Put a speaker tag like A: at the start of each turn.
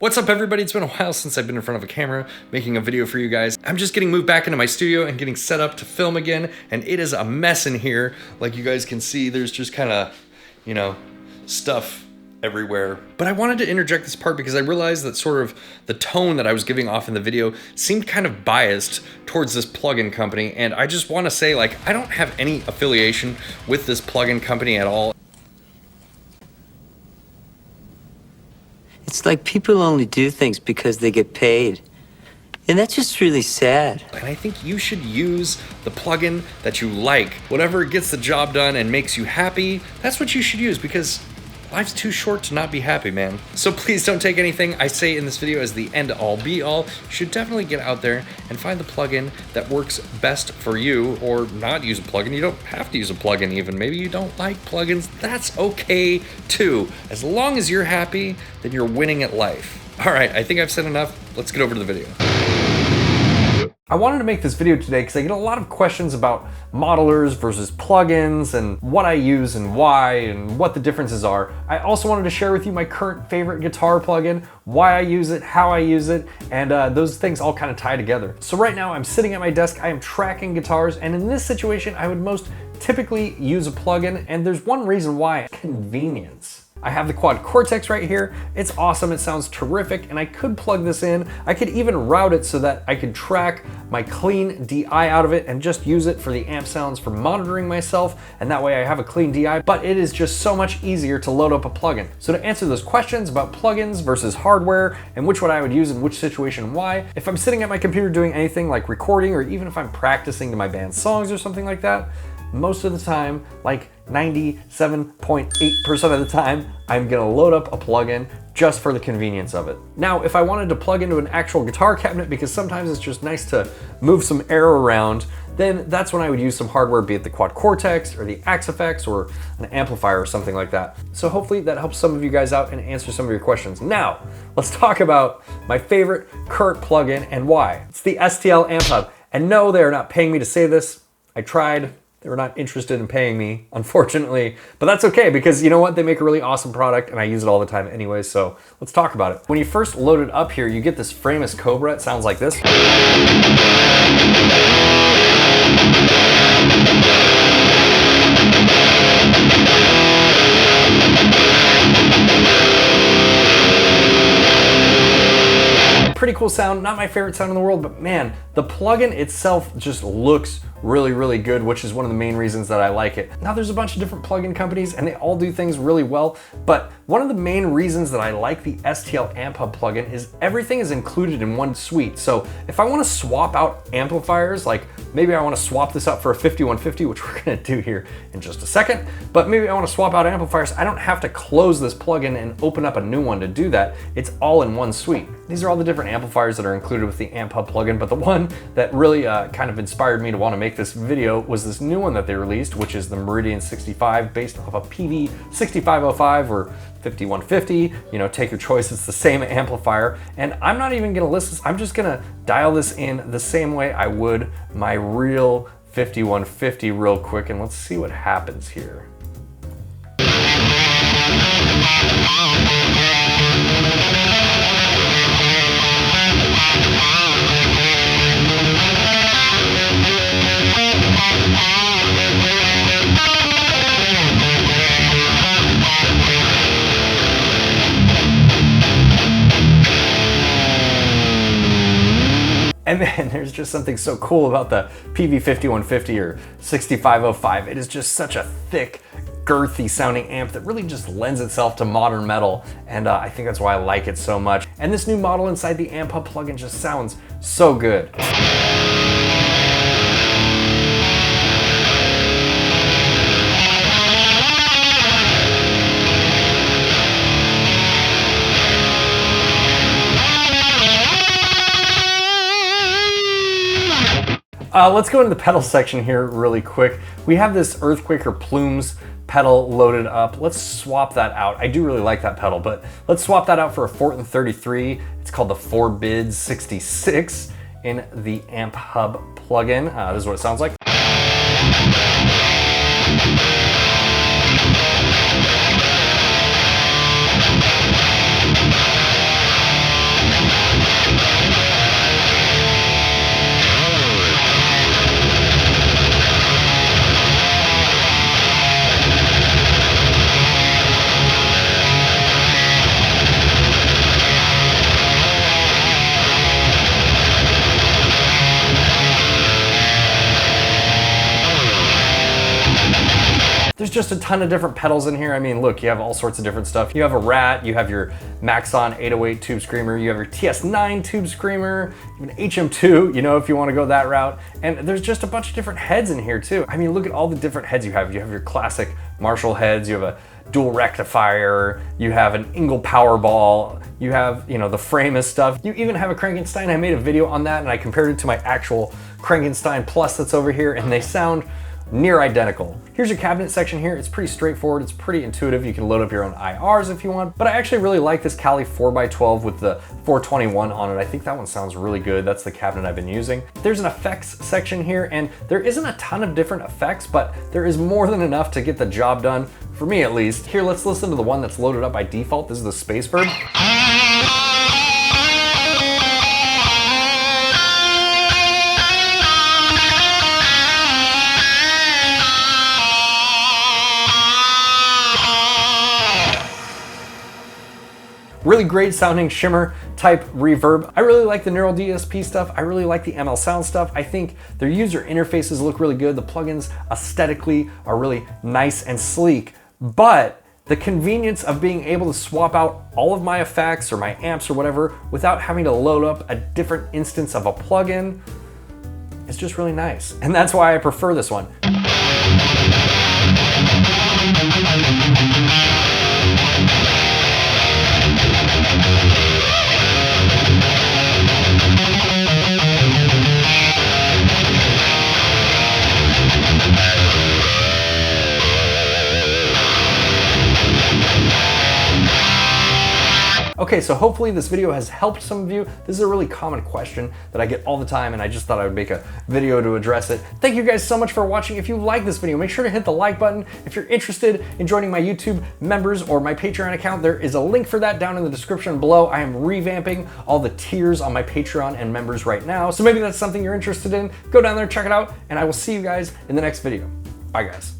A: What's up everybody? It's been a while since I've been in front of a camera making a video for you guys. I'm just getting moved back into my studio and getting set up to film again, and it is a mess in here. Like you guys can see, there's just kind of, you know, stuff everywhere. But I wanted to interject this part because I realized that sort of the tone that I was giving off in the video seemed kind of biased towards this plugin company, and I just want to say, like, I don't have any affiliation with this plugin company at all.
B: It's like people only do things because they get paid. And that's just really sad.
A: And I think you should use the plugin that you like. Whatever gets the job done and makes you happy, that's what you should use, because life's too short to not be happy, man. So please don't take anything I say in this video as the end-all be-all. You should definitely get out there and find the plugin that works best for you, or not use a plugin. You don't have to use a plugin even. Maybe you don't like plugins. That's okay too. As long as you're happy, then you're winning at life. All right, I think I've said enough. Let's get over to the video. I wanted to make this video today because I get a lot of questions about modelers versus plugins and what I use and why and what the differences are. I also wanted to share with you my current favorite guitar plugin, why I use it, how I use it, and those things all kind of tie together. So right now I'm sitting at my desk, I am tracking guitars, and in this situation I would most typically use a plugin, and there's one reason why: convenience. I have the Quad Cortex right here. It's awesome, it sounds terrific, and I could plug this in. I could even route it so that I could track my clean DI out of it and just use it for the amp sounds for monitoring myself, and that way I have a clean DI, but it is just so much easier to load up a plugin. So to answer those questions about plugins versus hardware and which one I would use in which situation and why, if I'm sitting at my computer doing anything like recording, or even if I'm practicing to my band's songs or something like that, most of the time, like 97.8% of the time, I'm gonna load up a plugin just for the convenience of it. Now, if I wanted to plug into an actual guitar cabinet, because sometimes it's just nice to move some air around, then that's when I would use some hardware, be it the Quad Cortex or the 𝗦𝗡𝗋 or an amplifier or something like that. So hopefully that helps some of you guys out and answer some of your questions. Now, let's talk about my favorite current plugin and why. It's the STL Amp Hub. And no, they're not paying me to say this. I tried. They were not interested in paying me, unfortunately, but that's okay, because you know what? They make a really awesome product and I use it all the time anyway, so let's talk about it. When you first load it up here, you get this 𝗦𝗡𝗘𝗓. It sounds like this. Pretty cool sound, not my favorite sound in the world, but man, the plugin itself just looks really, really good, which is one of the main reasons that I like it. Now, there's a bunch of different plugin companies and they all do things really well, but one of the main reasons that I like the STL Amp Hub plugin is everything is included in one suite. So if I want to swap out amplifiers, like maybe I want to swap this out for a 5150, which we're gonna do here in just a second, but maybe I want to swap out amplifiers, I don't have to close this plugin and open up a new one to do that. It's all in one suite. These are all the different amplifiers that are included with the Amp Hub plugin, but the one that really kind of inspired me to want to make this video was this new one that they released, which is the Meridian 65, based off a PV6505 or 5150. You know, take your choice, it's the same amplifier. And I'm not even gonna list this, I'm just gonna dial this in the same way I would my real 5150 real quick, and let's see what happens here. And then there's just something so cool about the PV5150 or 6505. It is just such a thick, girthy sounding amp that really just lends itself to modern metal, and I think that's why I like it so much. And this new model inside the Amp Hub plugin just sounds so good. Let's go into the pedal section here really quick. We have this 𝗦𝗡𝗋𝗶 pedal loaded up. Let's swap that out. I do really like that pedal, but let's swap that out for a Fortin 33. It's called the 𝗦𝗑𝗋𝗔66 in the Amp Hub plugin. This is what it sounds like. There's just a ton of different pedals in here. I mean, look, you have all sorts of different stuff. You have a Rat, you have your Maxon 808 Tube Screamer, you have your TS9 Tube Screamer, you have an HM2, you know, if you want to go that route. And there's just a bunch of different heads in here too. I mean, look at all the different heads you have. You have your classic Marshall heads, you have a dual rectifier, you have an Engel Powerball, you have, you know, the Framus stuff. You even have a Crankenstein. I made a video on that and I compared it to my actual Crankenstein Plus that's over here, and they sound near identical. Here's your cabinet section here. It's pretty straightforward. It's pretty intuitive. You can load up your own IRs if you want, but I actually really like this 𝗬𝗓 4x12 with the 421 on it. I think that one sounds really good. That's the cabinet I've been using. There's an effects section here, and there isn't a ton of different effects, but there is more than enough to get the job done, for me at least. Here, let's listen to the one that's loaded up by default. This is the Space Bird. Really great sounding shimmer type reverb. I really like the Neural DSP stuff. I really like the ML Sound stuff. I think their user interfaces look really good. The plugins aesthetically are really nice and sleek, but the convenience of being able to swap out all of my effects or my amps or whatever without having to load up a different instance of a plugin is just really nice. And that's why I prefer this one. Okay, so hopefully this video has helped some of you. This is a really common question that I get all the time, and I just thought I would make a video to address it. Thank you guys so much for watching. If you like this video, make sure to hit the like button. If you're interested in joining my YouTube members or my Patreon account, there is a link for that down in the description below. I am revamping all the tiers on my Patreon and members right now, so maybe that's something you're interested in. Go down there, check it out, and I will see you guys in the next video. Bye, guys.